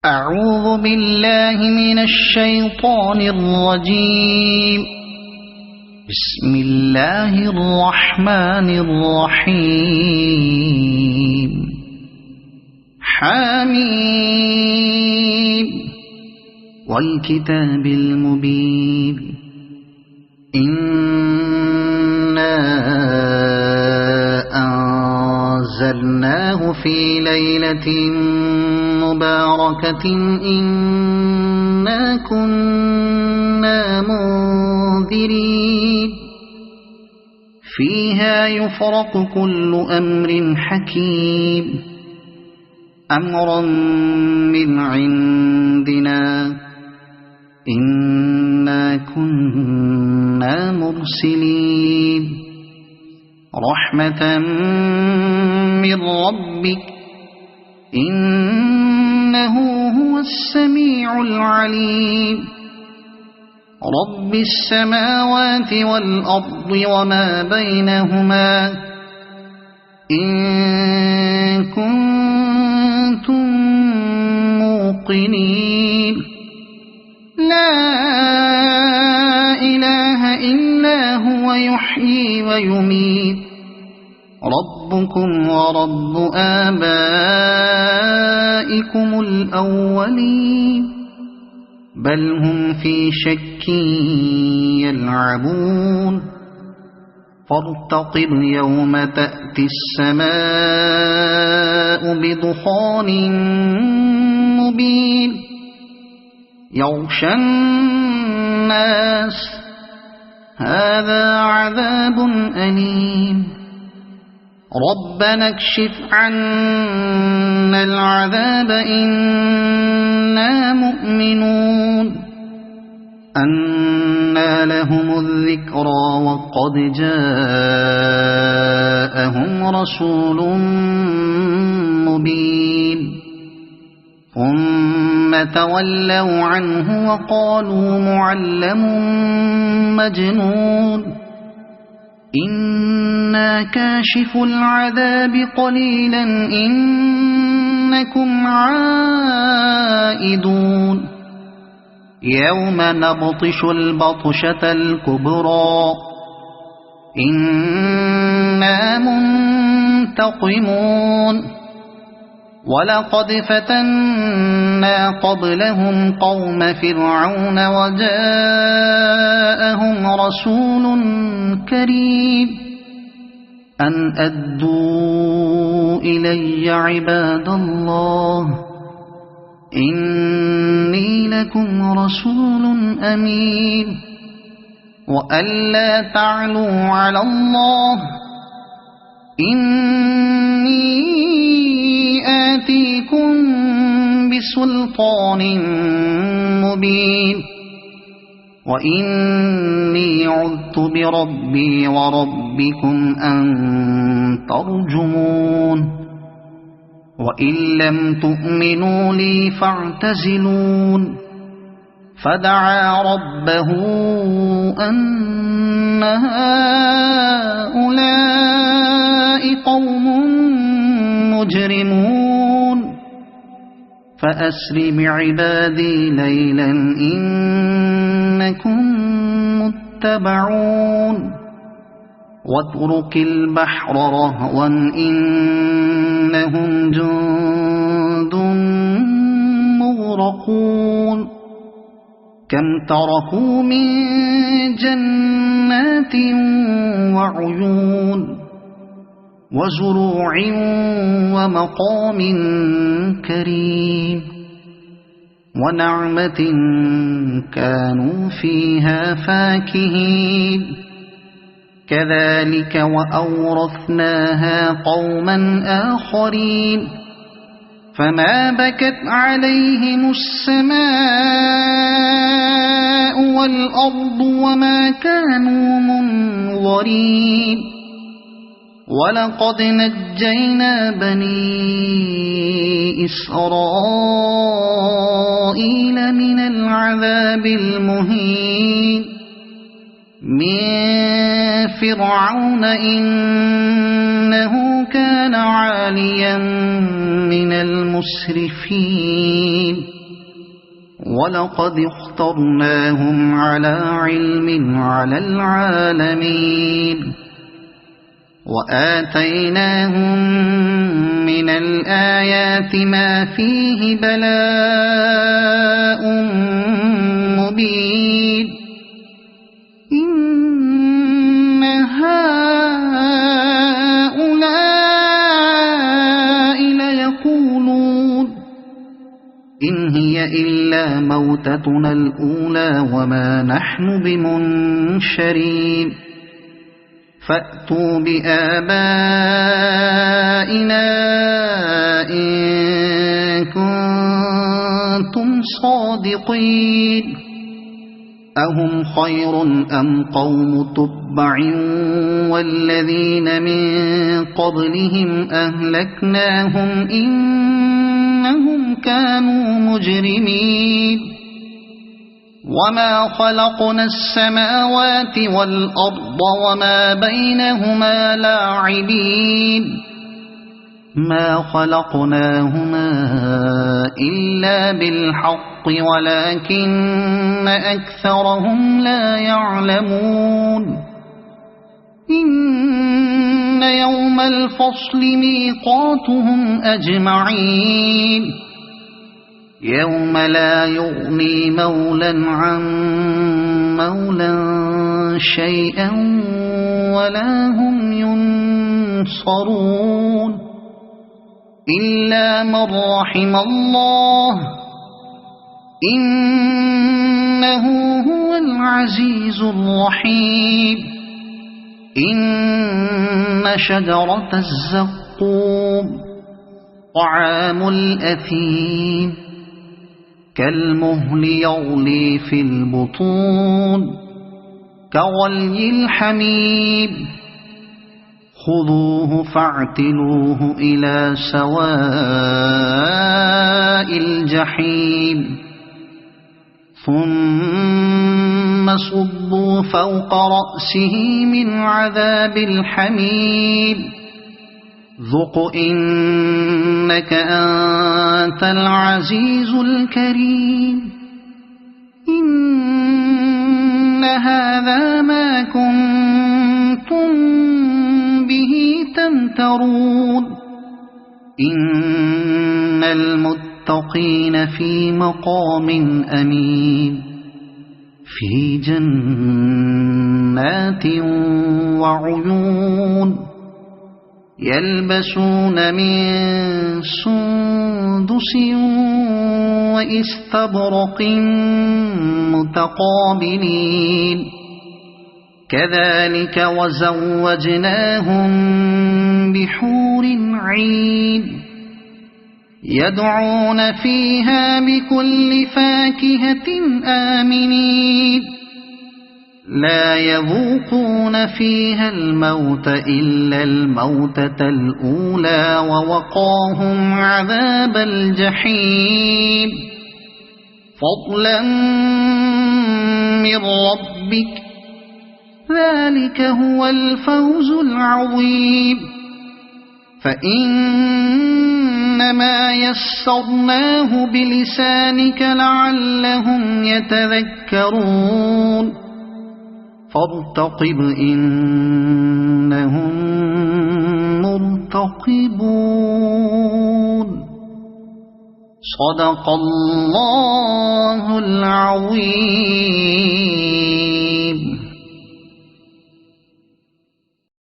أعوذ بالله من الشيطان الرجيم. بسم الله الرحمن الرحيم. حميم والكتاب المبين. إنا أنزلناه في ليلة مباركة إنا كنا منذرين فيها يفرق كل أمر حكيم أمرا من عندنا إنا كنا مرسلين رحمة من ربك إنه هو السميع العليم رب السماوات والأرض وما بينهما إن كنتم موقنين لا إله إلا هو يحيي ويميت ربكم ورب آبائكم الأولين بل هم في شك يلعبون فارتقب يوم تأتي السماء بدخان مبين يغشى الناس هذا عذاب أليم ربنا اكشف عنا العذاب إنا مؤمنون أنى لهم الذكرى وقد جاءهم رسول مبين ثم تولوا عنه وقالوا معلم مجنون إنا كاشف العذاب قليلا إنكم عائدون يوم نبطش البطشة الكبرى إنا منتقمون ولقد فتنا قبلهم قوم فرعون وجاءهم رسول كريم أن أدوا إلي عباد الله إني لكم رسول أمين وألا تعلوا على الله إني آتيكم بسلطان مبين وإني عذت بربي وربكم أن ترجمون وإن لم تؤمنوا لي فاعتزلون فدعا ربه أن هؤلاء قوم مجرمون فأسر بعبادي ليلا إنكم متبعون واترك البحر رهوا إنهم جند مغرقون كم تركوا من جنات وعيون وزروع ومقام كريم ونعمة كانوا فيها فاكهين كذلك وأورثناها قوما آخرين فما بكت عليهم السماء والأرض وما كانوا منظرين ولقد نجينا بني إسرائيل من العذاب المهين من فرعون إنه كان عاليا من المسلمين المسرفين ولقد اخترناهم على علم على العالمين وآتيناهم من الآيات ما فيه بلاء مبين إن هؤلاء ليقولون إن هي إلا موتتنا الأولى وما نحن بمنشرين فأتوا بآبائنا إن كنتم صادقين أهم خير أم قوم تبع والذين من قبلهم أهلكناهم إنهم كانوا مجرمين وما خلقنا السماوات والأرض وما بينهما لاعبين ما خلقناهما إلا بالحق ولكن أكثرهم لا يعلمون إن يوم الفصل ميقاتهم أجمعين يوم لا يغني مولا عن مولا شيئا ولا هم ينصرون إلا من رحم الله إنه هو العزيز الرحيم إن شجرة الزقوم طعام الأثيم كالمهل يغلي في البطون كغلي الحميم خذوه فاعتلوه إلى سواء الجحيم ثم صبوا فوق رأسه من عذاب الحميم ذق إنك أنت العزيز الكريم إن هذا ما كنتم به تمترون إن المتقين في مقام أمين في جنات وعيون يلبسون من سندس وإستبرق متقابلين كذلك وزوجناهم بحور عين يدعون فيها بكل فاكهة آمنين لا يذوقون فيها الموت إلا الموتة الأولى ووقاهم عذاب الجحيم فضلا من ربك ذلك هو الفوز العظيم فإنما يسرناه بلسانك لعلهم يتذكرون فارتقب إنهم مرتقبون صدق الله العظيم.